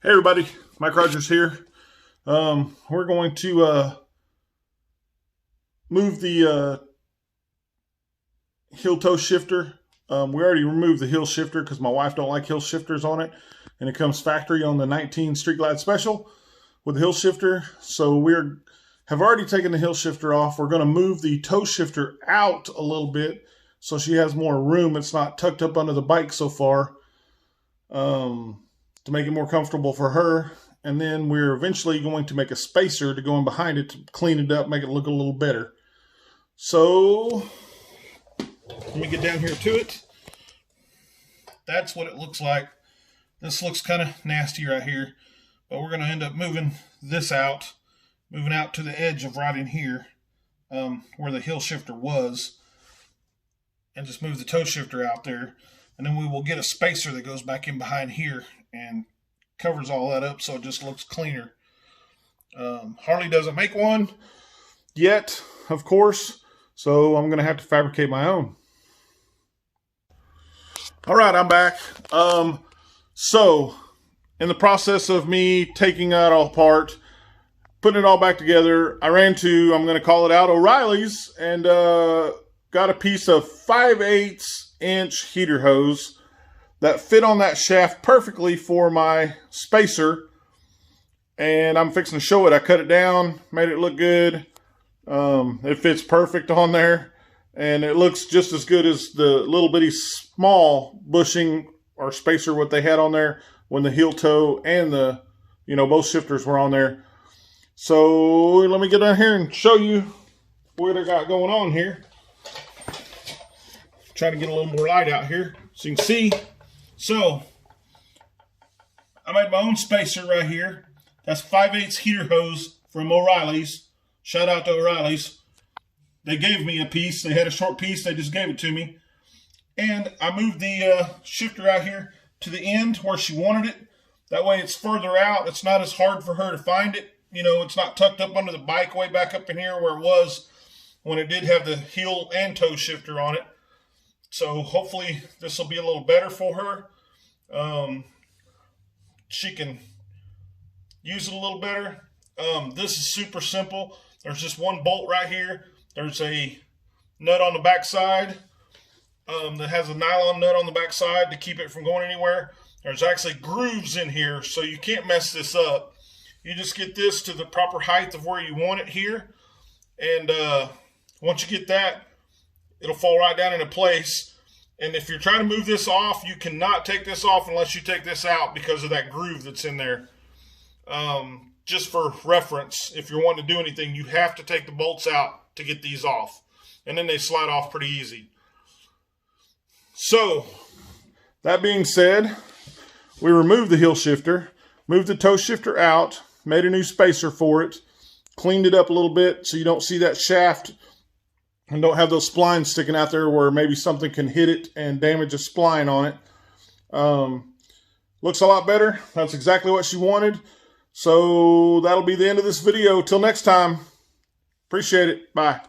Hey everybody, Mike Rogers here. We're going to move the heel toe shifter. We already removed the heel shifter because my wife don't like heel shifters on it, and it comes factory on the 19 Street Glide Special with the heel shifter. So have already taken the heel shifter off. We're going to move the toe shifter out a little bit so she has more room. It's not tucked up under the bike so far, to make it more comfortable for her. And then we're eventually going to make a spacer to go in behind it to clean it up, make it look a little better. So let me get down here to it. That's what it looks like. This looks kind of nasty right here, but we're going to end up moving this out, moving out to the edge of right in here, where the heel shifter was, and just move the toe shifter out there. And then we will get a spacer that goes back in behind here and covers all that up so it just looks cleaner. Harley doesn't make one yet, of course, so I'm going to have to fabricate my own. All right, I'm back. So in the process of me taking that all apart, putting it all back together, I ran to, I'm going to call it out, O'Reilly's, and got a piece of 5/8 inch heater hose that fit on that shaft perfectly for my spacer. And I'm fixing to show it. I cut it down, made it look good. It fits perfect on there. And it looks just as good as the little bitty small bushing or spacer what they had on there when the heel toe and the, both shifters were on there. So let me get down here and show you what I got going on here. Try to get a little more light out here so you can see. So I made my own spacer right here. That's 5/8 heater hose from O'Reilly's. Shout out to O'Reilly's. They gave me a piece. They had a short piece. They just gave it to me. And I moved the shifter out here to the end where she wanted it. That way it's further out. It's not as hard for her to find it. It's not tucked up under the bike way back up in here where it was when it did have the heel and toe shifter on it. So hopefully this will be a little better for her. She can use it a little better. This is super simple. There's just one bolt right here. There's a nut on the back side that has a nylon nut on the back side to keep it from going anywhere. There's actually grooves in here, so you can't mess this up. You just get this to the proper height of where you want it here. And once you get that, it'll fall right down into place. And if you're trying to move this off, you cannot take this off unless you take this out because of that groove that's in there. Just for reference, if you're wanting to do anything, you have to take the bolts out to get these off. And then they slide off pretty easy. So, that being said, we removed the heel shifter, moved the toe shifter out, made a new spacer for it, cleaned it up a little bit so you don't see that shaft and don't have those splines sticking out there where maybe something can hit it and damage a spline on it. Looks a lot better. That's exactly what she wanted. So that'll be the end of this video. Till next time. Appreciate it. Bye.